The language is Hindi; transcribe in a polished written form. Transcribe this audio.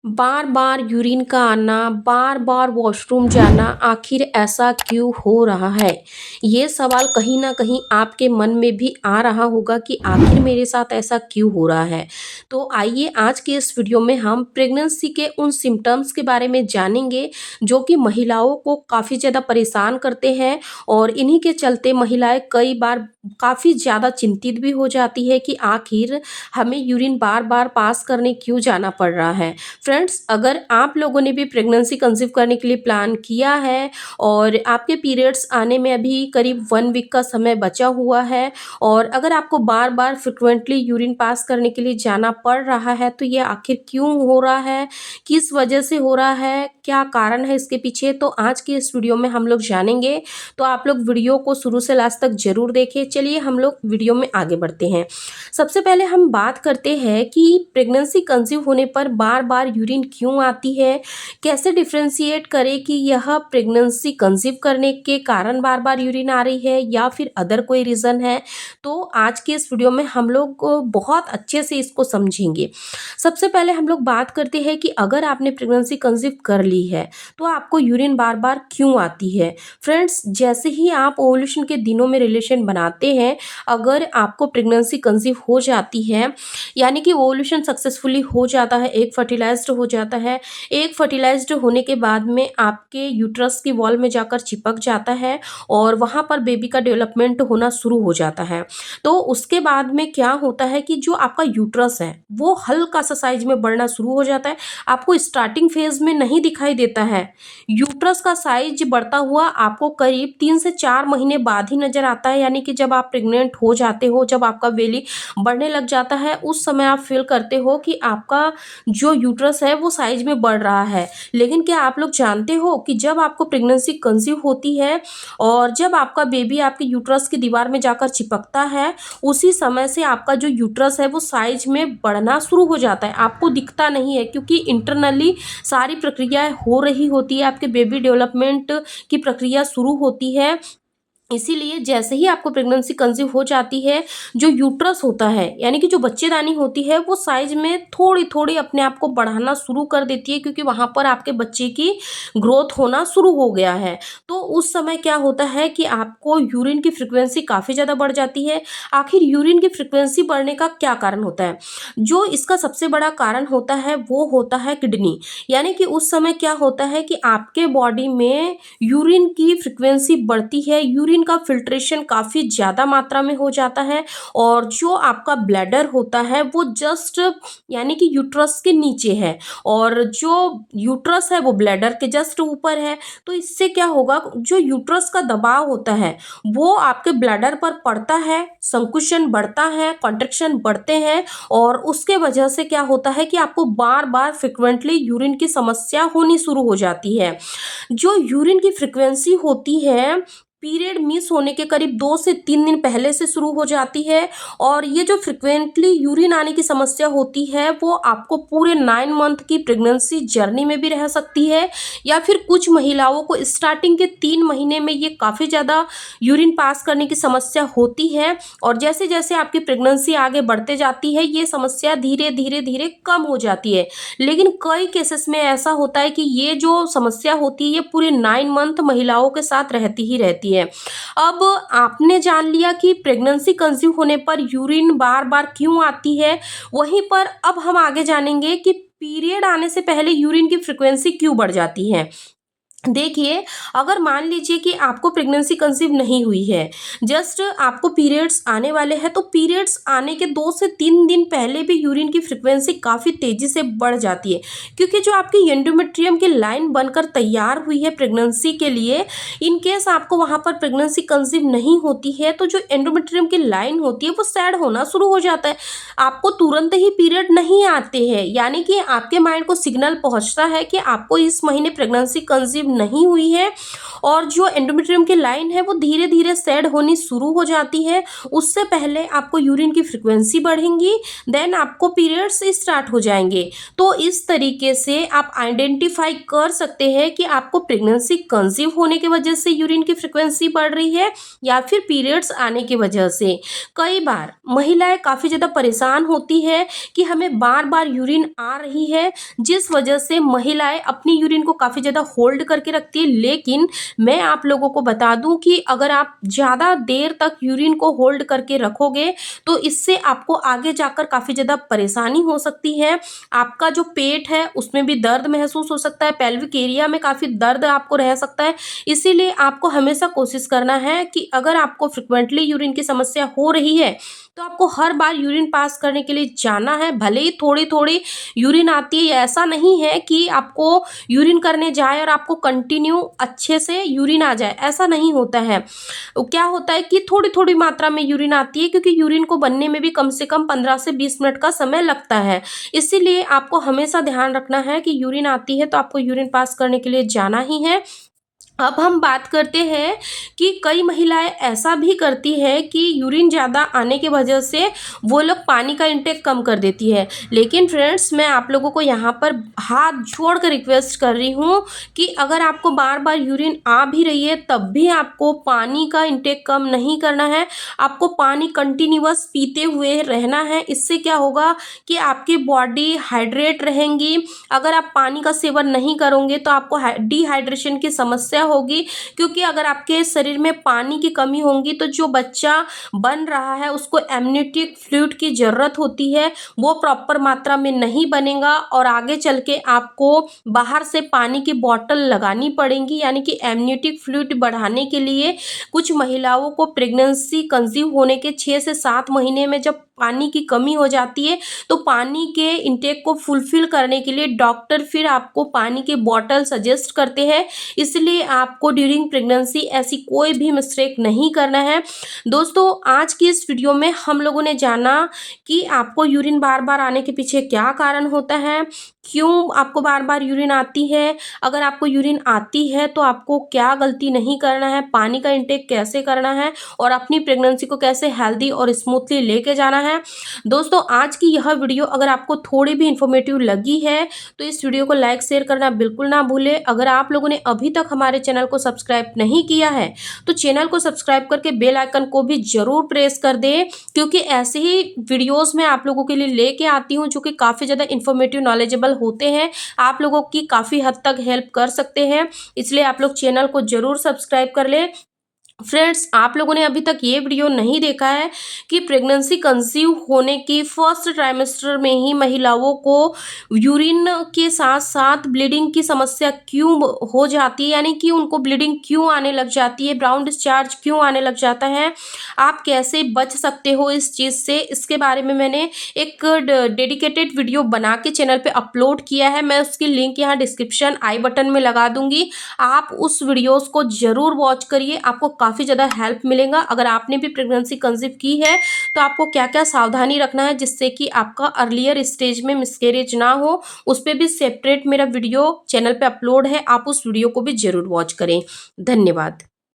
बार बार यूरिन का आना, बार बार वॉशरूम जाना, आखिर ऐसा क्यों हो रहा है? ये सवाल कहीं न कहीं आपके मन में भी आ रहा होगा कि आखिर मेरे साथ ऐसा क्यों हो रहा है? तो आइए आज के इस वीडियो में हम प्रेगनेंसी के उन सिम्पटम्स के बारे में जानेंगे, जो कि महिलाओं को काफ़ी ज़्यादा परेशान करते हैं और इन्हीं के चलते महिलाएँ कई बार काफ़ी ज़्यादा चिंतित भी हो जाती है कि आखिर हमें यूरिन बार-बार पास करने क्यों जाना पड़ रहा है। फ्रेंड्स, अगर आप लोगों ने भी प्रेगनेंसी कंसीव करने के लिए प्लान किया है और आपके पीरियड्स आने में अभी करीब 1 वीक का समय बचा हुआ है और अगर आपको बार-बार फ्रीक्वेंटली यूरिन पास करने के लिए जाना पड़ रहा है, तो ये आखिर क्यों हो रहा है? किस वजह से हो रहा है? क्या कारण है इसके पीछे? तो आज की इस वीडियो में हम लोग जानेंगे, तो आप लोग वीडियो को शुरू से लास्ट तक ज़रूर देखें। चलिए हम लोग वीडियो में आगे बढ़ते हैं। सबसे पहले हम बात करते हैं कि प्रेगनेंसी कंसीव होने पर बार-बार यूरिन क्यों आती है? कैसे डिफरेंशिएट करें कि यह प्रेगनेंसी कंसीव करने के कारण बार-बार यूरिन आ रही है या फिर अदर कोई रीज़न है? तो आज के इस वीडियो में हम लोग बहुत अच्छे से इसको समझेंगे। सबसे पहले हम लोग बात करते हैं कि अगर आपने प्रेगनेंसी कंसीव कर ली है, तो आपको यूरिन बार-बार क्यों आती है? फ्रेंड्स, जैसे ही आप ओव्यूलेशन के दिनों में रिलेशन बनाते हैं, अगर आपको प्रेगनेंसी कंसीव हो जाती है, यानी कि ओव्यूलेशन सक्सेसफुली हो जाता है, एग फर्टिलाइज्ड हो जाता है। एग फर्टिलाइज्ड होने के बाद में आपके यूट्रस की वॉल में जाकर चिपक जाता है और वहाँ पर बेबी का डेवलपमेंट होना शुरू हो जाता है। तो उसके बाद में क्या होता है कि जो आपका यूट्रस है, वो हल्का-सा साइज़ में बढ़ना शुरू हो जाता है। आपको स्टार्टिंग फेज़ में नहीं दिखाई देता है। यूट्रस का साइज़ बढ़ता हुआ आपको करीब 3 से 4 महीने बाद ही नज़र आता है, यानी कि जब आप प्रेग्नेंट हो जाते हो, जब आपका बेली बढ़ने लग जाता है, उस समय आप फ़ील करते हो कि आपका जो यूट्रस है वो साइज़ में बढ़ रहा है। लेकिन क्या आप लोग जानते हो कि जब आपको प्रेगनेंसी कंसीव होती है और जब आपका बेबी आपके यूट्रस की दीवार में जाकर चिपकता है, उसी समय से आपका जो यूट्रस है वो साइज़ में बढ़ना शुरू हो जाता है। आपको दिखता नहीं है क्योंकि इंटरनली सारी प्रक्रियाएँ हो रही होती है, आपके बेबी डेवलपमेंट की प्रक्रिया शुरू होती है। इसीलिए जैसे ही आपको प्रेगनेंसी कंसीव हो जाती है, जो यूट्रस होता है, यानी कि जो बच्चेदानी होती है, वो साइज़ में थोड़ी-थोड़ी अपने आप को बढ़ाना शुरू कर देती है क्योंकि वहाँ पर आपके बच्चे की ग्रोथ होना शुरू हो गया है। तो उस समय क्या होता है कि आपको यूरिन की फ्रीक्वेंसी काफ़ी ज़्यादा बढ़ जाती है। आखिर यूरिन की फ्रीक्वेंसी बढ़ने का क्या कारण होता है? जो इसका सबसे बड़ा कारण होता है, वो होता है किडनी। यानी कि उस समय क्या होता है कि आपके बॉडी में यूरिन की फ्रीक्वेंसी बढ़ती है, यूरिन का फ़िल्ट्रेशन काफ़ी ज़्यादा मात्रा में हो जाता है और जो आपका ब्लैडर होता है वो जस्ट यानी कि यूट्रस के नीचे है और जो यूट्रस है वो ब्लैडर के जस्ट ऊपर है। तो इससे क्या होगा, जो यूट्रस का दबाव होता है वो आपके ब्लैडर पर पड़ता है, संकुचन बढ़ता है, कॉन्ट्रैक्शन बढ़ते हैं और उसके वजह से क्या होता है कि आपको बार-बार फ्रीक्वेंटली यूरिन की समस्या होनी शुरू हो जाती है। जो यूरिन की फ्रीक्वेंसी होती है, पीरियड मिस होने के करीब 2 से 3 दिन पहले से शुरू हो जाती है और ये जो फ्रीक्वेंटली यूरिन आने की समस्या होती है, वो आपको पूरे 9 मंथ की प्रेगनेंसी जर्नी में भी रह सकती है या फिर कुछ महिलाओं को स्टार्टिंग के 3 महीने में ये काफ़ी ज़्यादा यूरिन पास करने की समस्या होती है और जैसे-जैसे आपकी प्रेगनेंसी आगे बढ़ते जाती है, ये समस्या धीरे-धीरे कम हो जाती है। लेकिन कई केसेस में ऐसा होता है कि ये जो समस्या होती है ये पूरे 9 मंथ महिलाओं के साथ रहती ही रहती है। अब आपने जान लिया कि प्रेगनेंसी कंसीव होने पर यूरिन बार-बार क्यों आती है, वहीं पर अब हम आगे जानेंगे कि पीरियड आने से पहले यूरिन की फ्रीक्वेंसी क्यों बढ़ जाती है। देखिए, अगर मान लीजिए कि आपको प्रेगनेंसी कंसीव नहीं हुई है, जस्ट आपको पीरियड्स आने वाले हैं, तो पीरियड्स आने के 2 से 3 दिन पहले भी यूरिन की फ्रीक्वेंसी काफ़ी तेज़ी से बढ़ जाती है। क्योंकि जो आपकी एंडोमेट्रियम की लाइन बनकर तैयार हुई है प्रेगनेंसी के लिए, इन केस आपको वहाँ पर प्रेगनेंसी कंसीव नहीं होती है, तो जो एंडोमेट्रियम की लाइन होती है, वो सैड होना शुरू हो जाता है। आपको तुरंत ही पीरियड नहीं आते हैं, यानी कि आपके माइंड को सिग्नल पहुँचता है कि आपको इस महीने प्रेगनेंसी कंसीव नहीं हुई है और जो एंडोमेट्रियम की लाइन है वो धीरे धीरे सेड होनी शुरू हो जाती है। उससे पहले आपको यूरिन की फ्रिक्वेंसी बढ़ेंगी, देन आपको पीरियड्स स्टार्ट हो जाएंगे। तो इस तरीके से आप आइडेंटिफाई कर सकते हैं कि आपको प्रेगनेंसी कंसीव होने की वजह से यूरिन की फ्रिक्वेंसी बढ़ रही है या फिर पीरियड्स आने की वजह से। कई बार महिलाएं काफ़ी ज़्यादा परेशान होती है कि हमें बार बार यूरिन आ रही है, जिस वजह से महिलाएं अपनी यूरिन को काफ़ी ज़्यादा होल्ड करके रखती है। लेकिन मैं आप लोगों को बता दूं कि अगर आप ज़्यादा देर तक यूरिन को होल्ड करके रखोगे तो इससे आपको आगे जाकर काफ़ी ज़्यादा परेशानी हो सकती है। आपका जो पेट है उसमें भी दर्द महसूस हो सकता है, पेल्विक एरिया में काफ़ी दर्द आपको रह सकता है। इसीलिए आपको हमेशा कोशिश करना है कि अगर आपको फ्रिक्वेंटली यूरिन की समस्या हो रही है तो आपको हर बार यूरिन पास करने के लिए जाना है। भले ही थोड़ी थोड़ी यूरिन आती है, ऐसा नहीं है कि आपको यूरिन करने जाए और आपको कंटिन्यू अच्छे से यूरिन आ जाए, ऐसा नहीं होता है। क्या होता है कि थोड़ी थोड़ी मात्रा में यूरिन आती है, क्योंकि यूरिन को बनने में भी कम से कम 15 से 20 मिनट का समय लगता है। इसीलिए आपको हमेशा ध्यान रखना है कि यूरिन आती है तो आपको यूरिन पास करने के लिए जाना ही है। अब हम बात करते हैं कि कई महिलाएं ऐसा भी करती है कि यूरिन ज़्यादा आने की वजह से वो लोग पानी का इंटेक कम कर देती है। लेकिन फ्रेंड्स, मैं आप लोगों को यहाँ पर हाथ जोड़ कर रिक्वेस्ट कर रही हूँ कि अगर आपको बार बार यूरिन आ भी रही है तब भी आपको पानी का इंटेक कम नहीं करना है। आपको पानी कंटिन्यूअस पीते हुए रहना है। इससे क्या होगा कि आपकी बॉडी हाइड्रेट रहेंगी। अगर आप पानी का सेवन नहीं करोगे तो आपको डिहाइड्रेशन की समस्या होगी, क्योंकि अगर आपके शरीर में पानी की कमी होगी तो जो बच्चा बन रहा है उसको एमनियोटिक फ्लूइड की ज़रूरत होती है, वो प्रॉपर मात्रा में नहीं बनेगा और आगे चल के आपको बाहर से पानी की बॉटल लगानी पड़ेगी। यानी कि एमनियोटिक फ्लूइड बढ़ाने के लिए कुछ महिलाओं को प्रेगनेंसी कंसीव होने के 6 से 7 महीने में जब पानी की कमी हो जाती है तो पानी के इंटेक को फुलफिल करने के लिए डॉक्टर फिर आपको पानी की बॉटल सजेस्ट करते हैं। इसलिए आपको ड्यूरिंग प्रेगनेंसी ऐसी कोई भी मिस्टेक नहीं करना है। दोस्तों, आज की इस वीडियो में हम लोगों ने जाना कि आपको यूरिन बार बार आने के पीछे क्या कारण होता है, क्यों आपको बार बार यूरिन आती है, अगर आपको यूरिन आती है तो आपको क्या गलती नहीं करना है, पानी का इंटेक कैसे करना है और अपनी प्रेगनेंसी को कैसे हेल्दी और स्मूथली लेके जाना है। दोस्तों, आज की यह वीडियो अगर आपको थोड़ी भी इंफॉर्मेटिव लगी है तो इस वीडियो को लाइक शेयर करना बिल्कुल ना भूलें। अगर आप लोगों ने अभी तक हमारे चैनल को सब्सक्राइब नहीं किया है तो चैनल को सब्सक्राइब करके बेल आइकन को भी जरूर प्रेस कर दें, क्योंकि ऐसे ही वीडियोस मैं आप लोगों के लिए लेके आती हूँ जो कि काफ़ी ज़्यादा इंफॉर्मेटिव नॉलेजेबल होते हैं, आप लोगों की काफ़ी हद तक हेल्प कर सकते हैं। इसलिए आप लोग चैनल को जरूर सब्सक्राइब कर लें। फ्रेंड्स, आप लोगों ने अभी तक ये वीडियो नहीं देखा है कि प्रेगनेंसी कंसीव होने की फर्स्ट ट्राइमेस्टर में ही महिलाओं को यूरिन के साथ साथ ब्लीडिंग की समस्या क्यों हो जाती है, यानी कि उनको ब्लीडिंग क्यों आने लग जाती है, ब्राउन डिस्चार्ज क्यों आने लग जाता है, आप कैसे बच सकते हो इस चीज़ से, इसके बारे में मैंने एक डेडिकेटेड वीडियो बना के चैनल पे अपलोड किया है। मैं उसकी लिंक यहाँ डिस्क्रिप्शन आई बटन में लगा दूंगी, आप उस वीडियोस को जरूर वॉच करिए, आपको काफ़ी ज़्यादा हेल्प मिलेगा। अगर आपने भी प्रेगनेंसी कंसीव की है तो आपको क्या क्या सावधानी रखना है जिससे कि आपका अर्लियर स्टेज में मिसकैरेज ना हो, उस पर भी सेपरेट मेरा वीडियो चैनल पे अपलोड है, आप उस वीडियो को भी जरूर वॉच करें। धन्यवाद।